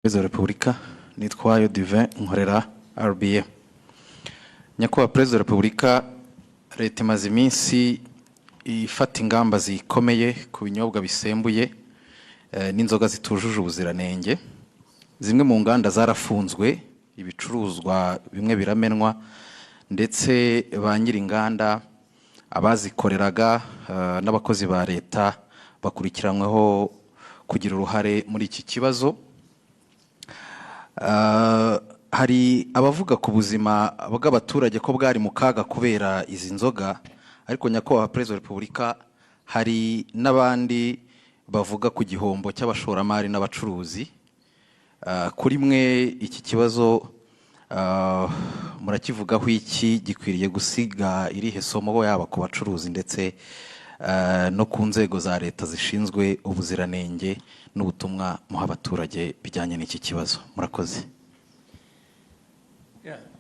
Perezida wa Repubulika nitwayo Divin nkorera RBA. Nyakubahwa Perezida wa Repubulika, leta imaze iminsi ifata ingamba zikomeye ku binyobwa bisembuye n'inzoga zitujuje ubuziranenge. Zimwe mu nganda zarafunzwe, ibicuruzwa bimwe biramenwa, ndetse ba nyiri inganda abazikoreraga n'abakozi ba leta bakurikiranyweho kugira uruhare muri iki kibazo. Hari abavuga ku buzima bw'abaturage ko bwari mu kaga kubera izi nzoga, ariko nyakubahwa Perezida wa Repubulika, hari n'abandi bavuga ku gihombo cy'abashoramari n'abacuruzi. Kuri mwe iki kibazo murakivugaho iki? Gikwiriye gusiga irihe somo yaba ku bacuruzi ndetse no ku nzego za leta zishinzwe ubuziranenge n'ubutumwa muha abaturage bijyanye n'iki kibazo? Murakoze.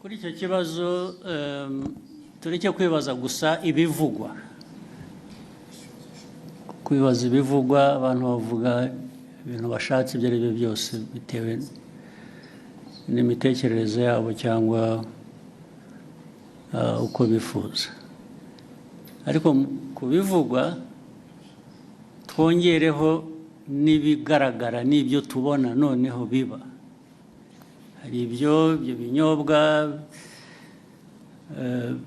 Kuri icyo kibazo tureke kwibaza gusa ibivugwa. Kwibaza ibivugwa, abantu bavuga ibintu bashatse ibyo ari byo byose bitewe n'imitekerereze yabo cyangwa uko bifuza. Ariko ku bivugwa twongereho n'ibigaragara n'ibyo tubona noneho biba. Hari ibyo binyobwa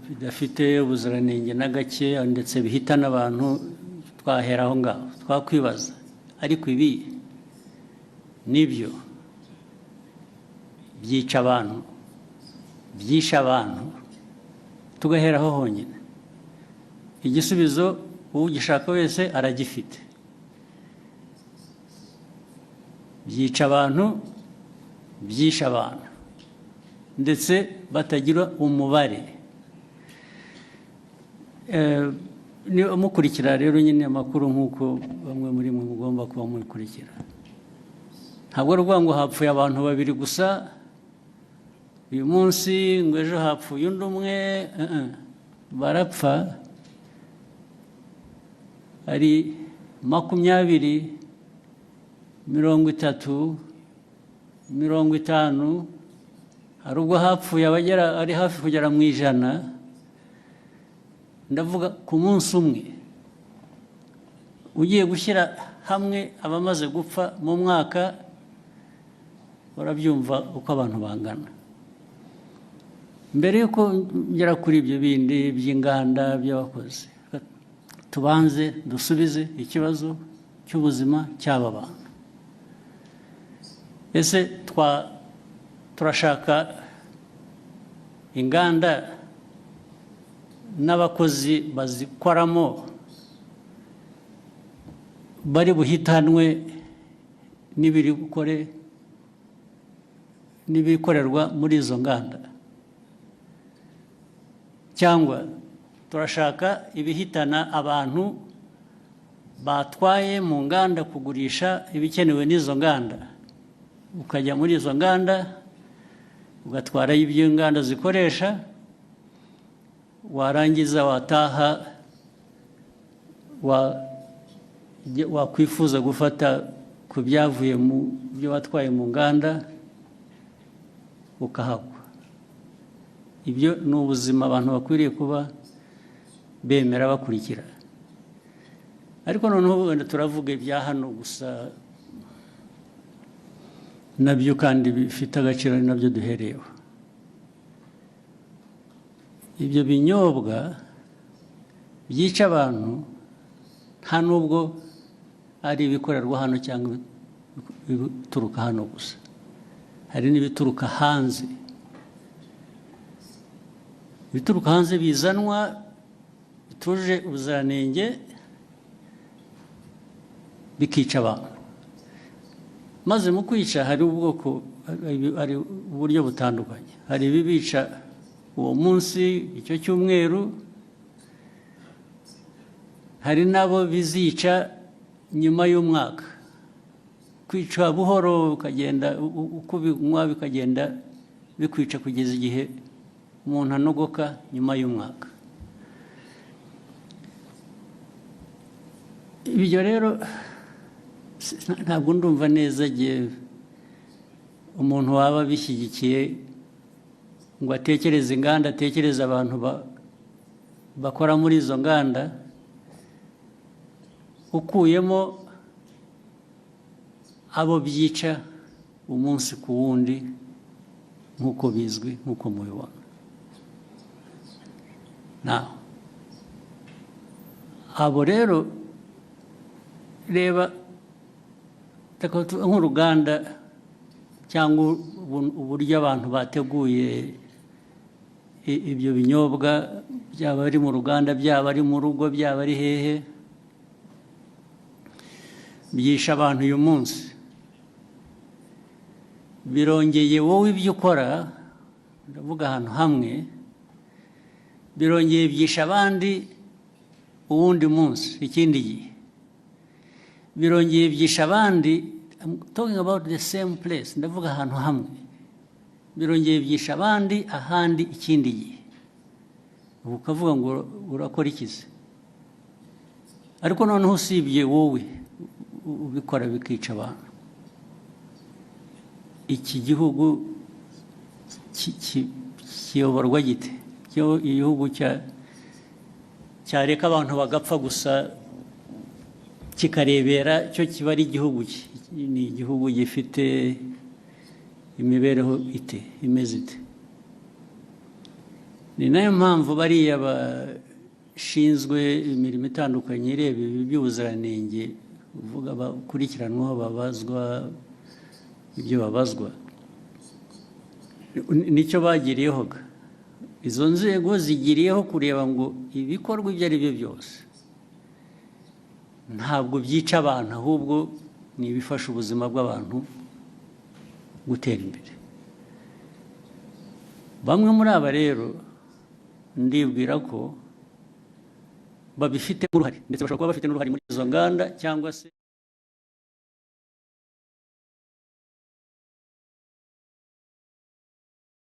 bidafite ubuziranenge na gake ndetse bihita n'abantu, twahera aho ngaho twakwibaza, ariko ibi nibyo byica abantu, byisha abantu, tugaheraho honyine. Igisubizo ugishaka wese aragifite. Byica abantu, byisha abantu, ndetse batagira umubare. Mukurikira rero nyine amakuru nk'uko bamwe muri mwe mugomba kuba mukurikira. Ntabwo ari ukuvuga ngo hapfuye abantu babiri gusa uyu munsi, ngo ejo hapfuye undi umwe. Barapfa ari 20, 30, 50. Hari ubwo hapfuye abagera ari hafi kugera mu 100. Ndavuga ku munsi umwe. Ugiye gushyira hamwe abamaze gupfa mu mwaka, urabyumva uko abantu bangana. Mbere yuko ngera kuri ibyo bindi by'inganda by'abakozi, tubanze dusubize ikibazo cy'ubuzima cy'aba bantu. Ese turashaka inganda n'abakozi bazikoramo bari buhitanwe n'ibikorerwa muri izo nganda, cyangwa turashaka ibihitana abantu batwaye mu nganda kugurisha ibikenewe n'izo nganda? Ukajya muri izo nganda ugatwara ibyo inganda zikoresha, warangiza wataha wakwifuza gufata ku byavuye mu byo watwaye mu nganda ukahagwa. Ibyo ni ubuzima abantu bakwiriye kuba bemera bakurikira. Ariko noneho wenda turavuga ibya hano gusa, nabyo kandi bifite agaciro, ari nabyo duhereyeho. Ibyo binyobwa byica abantu nta nubwo ari ibikorerwa hano cyangwa ibituruka hano gusa, hari n'ibituruka hanze. Ibituruka hanze bizanwa bituje ubuziranenge, bikica abantu. Maze mu kwica hari uburyo butandukanye. Hari ibibica uwo munsi, icyo cyumweru. Hari nabo bizica nyuma y'umwaka. Kwica buhoro ukagenda uko binywa bikagenda bikwica kugeza igihe umuntu anogoka nyuma y'umwaka. Ibyo rero ntabwo ndumva neza umuntu waba bishyigikiye ngo atekereze inganda, atekereze abantu bakora muri izo nganda, ukuyemo abo byica umunsi ku wundi nk'uko bizwi, nk'uko mubibona. Abo rero reba nk'uruganda cyangwa uburyo abantu bateguye ibyo binyobwa, byaba ari mu ruganda, byaba ari mu rugo, byaba ari hehe, byisha abantu uyu munsi. Birongeye wowe ibyo ukora, ndavuga ahantu hamwe, birongeye byisha abandi uwundi munsi, ikindi gihe birongeye byisha abandi. I'm talking about the same place, ndavuga ahantu hamwe, birongeye byisha abandi ahandi ikindi gihe. Ubu ukavuga ngo urakora ikize, ariko noneho usibye wowe ubikora bikica abantu, iki gihugu kiyoborwa gite? Igihugu cyareka abantu bagapfa gusa kikarebera cyo kiba ari igihugu ki? Ni igihugu gifite imibereho imeze ite? Ni nayo mpamvu bariya bashinzwe imirimo itandukanye ireba ibi by'ubuziranenge, uvuga bakurikiranwaho, babazwa ibyo babazwa, nicyo bagiriyeho. Izo nzego zigiriyeho kureba ngo ibikorwa ibyo ari byo byose ntabwo byica abantu, ahubwo ni ibifasha ubuzima bw'abantu gutera imbere. Bamwe muri aba rero ndibwira ko babifite uruhare, ndetse bashobora kuba bafite n'uruhare muri izo nganda, cyangwa se